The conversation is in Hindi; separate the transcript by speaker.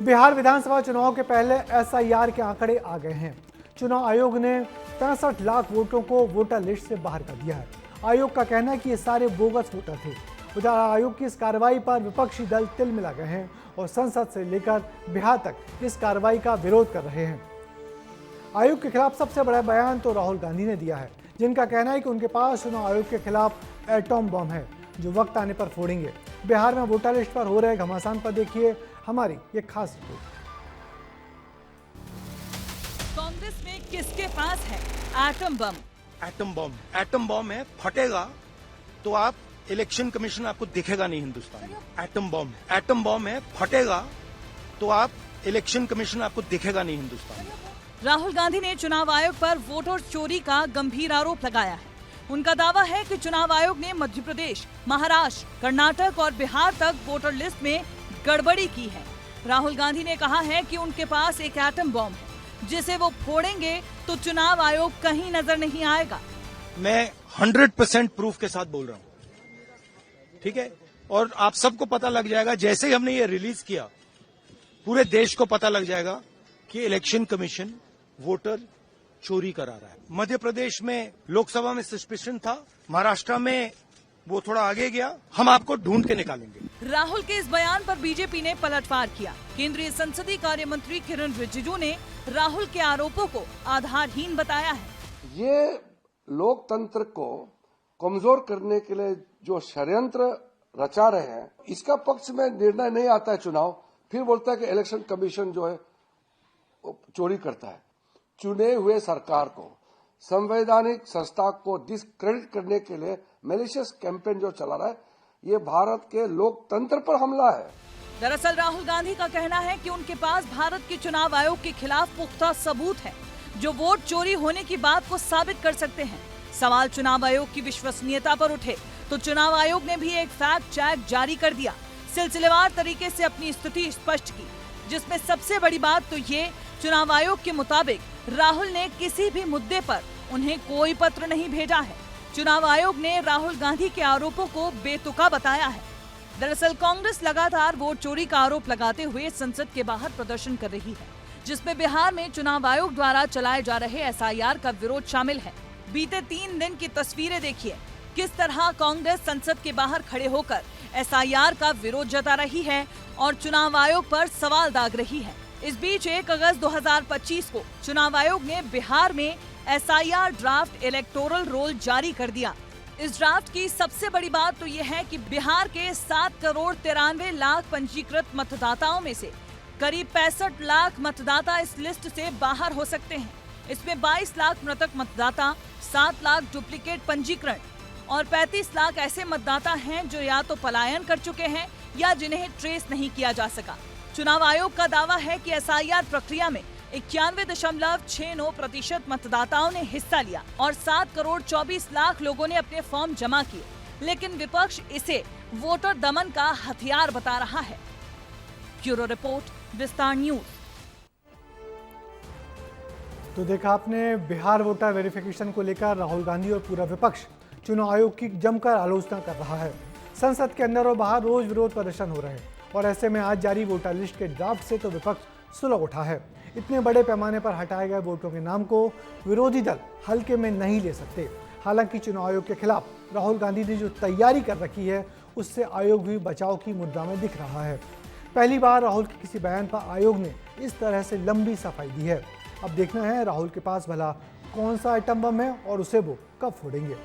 Speaker 1: बिहार विधानसभा चुनाव के पहले एसआईआर के आंकड़े आ गए हैं। चुनाव आयोग ने 65 लाख वोटों को वोटर लिस्ट से बाहर कर दिया है। आयोग का कहना है कि ये सारे बोगस वोटर थे। उधर आयोग की इस कार्रवाई पर विपक्षी दल तिल मिला गए हैं और संसद से लेकर बिहार तक इस कार्रवाई का विरोध कर रहे हैं। आयोग के खिलाफ सबसे बड़ा बयान तो राहुल गांधी ने दिया है, जिनका कहना है कि उनके पास चुनाव आयोग के खिलाफ एटॉम बम है जो वक्त आने पर फोड़ेंगे। बिहार में वोटर लिस्ट पर हो रहे घमासान पर देखिए हमारी ये खास रिपोर्ट।
Speaker 2: कांग्रेस में किसके पास है एटम बम?
Speaker 3: एटम बम है, फटेगा तो आप इलेक्शन कमीशन आपको दिखेगा नहीं हिंदुस्तान में। एटम बम है, फटेगा तो आप इलेक्शन कमीशन आपको दिखेगा नहीं हिंदुस्तान में।
Speaker 2: राहुल गांधी ने चुनाव आयोग पर वोटर चोरी का गंभीर आरोप लगाया है। उनका दावा है कि चुनाव आयोग ने मध्य प्रदेश, महाराष्ट्र, कर्नाटक और बिहार तक वोटर लिस्ट में गड़बड़ी की है। राहुल गांधी ने कहा है कि उनके पास एक एटम बम है जिसे वो फोड़ेंगे तो चुनाव आयोग कहीं नजर नहीं आएगा।
Speaker 3: मैं 100% प्रूफ के साथ बोल रहा हूं, ठीक है? और आप सबको पता लग जाएगा, जैसे ही हमने ये रिलीज किया पूरे देश को पता लग जाएगा कि इलेक्शन कमीशन वोटर चोरी करा रहा है। मध्य प्रदेश में लोकसभा में सस्पेंशन था, महाराष्ट्र में वो थोड़ा आगे गया, हम आपको ढूंढ के निकालेंगे।
Speaker 2: राहुल के इस बयान पर बीजेपी ने पलटवार किया। केंद्रीय संसदीय कार्य मंत्री किरण रिजिजू ने राहुल के आरोपों को आधारहीन बताया है।
Speaker 4: ये लोकतंत्र को कमजोर करने के लिए जो षड्यंत्र रचा रहे हैं, इसका पक्ष में निर्णय नहीं आता है चुनाव, फिर बोलता है कि इलेक्शन कमीशन जो है चोरी करता है। चुने हुए सरकार को, संवैधानिक संस्था को डिस्क्रेडिट करने के लिए मैलिशियस कैंपेन जो चला रहा है, ये भारत के लोकतंत्र पर हमला है।
Speaker 2: दरअसल राहुल गांधी का कहना है कि उनके पास भारत के चुनाव आयोग के खिलाफ पुख्ता सबूत है जो वोट चोरी होने की बात को साबित कर सकते हैं। सवाल चुनाव आयोग की विश्वसनीयता पर उठे तो चुनाव आयोग ने भी एक फैक्ट चेक जारी कर दिया, सिलसिलेवार तरीके से अपनी स्थिति स्पष्ट की, जिसमें सबसे बड़ी बात तो ये, चुनाव आयोग के मुताबिक राहुल ने किसी भी मुद्दे पर उन्हें कोई पत्र नहीं भेजा है। चुनाव आयोग ने राहुल गांधी के आरोपों को बेतुका बताया है। दरअसल कांग्रेस लगातार वोट चोरी का आरोप लगाते हुए संसद के बाहर प्रदर्शन कर रही है, जिसमें बिहार में चुनाव आयोग द्वारा चलाए जा रहे एसआईआर का विरोध शामिल है। बीते 3 दिन की तस्वीरें देखिए, किस तरह कांग्रेस संसद के बाहर खड़े होकर एसआईआर का विरोध जता रही है और चुनाव आयोग पर सवाल दाग रही है। इस बीच 1 अगस्त 2025 को चुनाव आयोग ने बिहार में एसआईआर ड्राफ्ट इलेक्टोरल रोल जारी कर दिया। इस ड्राफ्ट की सबसे बड़ी बात तो ये है कि बिहार के 7 करोड़ 93 लाख पंजीकृत मतदाताओं में से करीब 65 लाख मतदाता इस लिस्ट से बाहर हो सकते हैं। इसमें 22 लाख मृतक मतदाता, 7 लाख डुप्लीकेट पंजीकरण और 35 लाख ऐसे मतदाता हैं जो या तो पलायन कर चुके हैं या जिन्हें ट्रेस नहीं किया जा सका। चुनाव आयोग का दावा है कि एसआईआर प्रक्रिया में 91.69% मतदाताओं ने हिस्सा लिया और 7 करोड़ 24 लाख लोगों ने अपने फॉर्म जमा किए, लेकिन विपक्ष इसे वोटर दमन का हथियार बता रहा है। ब्यूरो रिपोर्ट, विस्तार न्यूज।
Speaker 1: तो देखा आपने, बिहार वोटर वेरिफिकेशन को लेकर राहुल गांधी और पूरा विपक्ष चुनाव आयोग की जमकर आलोचना कर रहा है। संसद के अंदर और बाहर रोज विरोध प्रदर्शन हो रहे हैं और ऐसे में आज जारी वोटर लिस्ट के ड्राफ्ट से तो विपक्ष सुलग उठा है। इतने बड़े पैमाने पर हटाए गए वोटों के नाम को विरोधी दल हल्के में नहीं ले सकते। हालांकि चुनाव आयोग के खिलाफ राहुल गांधी ने जो तैयारी कर रखी है, उससे आयोग भी बचाव की मुद्रा में दिख रहा है। पहली बार राहुल के किसी बयान पर आयोग ने इस तरह से लंबी सफाई दी है। अब देखना है राहुल के पास भला कौन सा आइटम बम है और उसे वो कब फोड़ेंगे।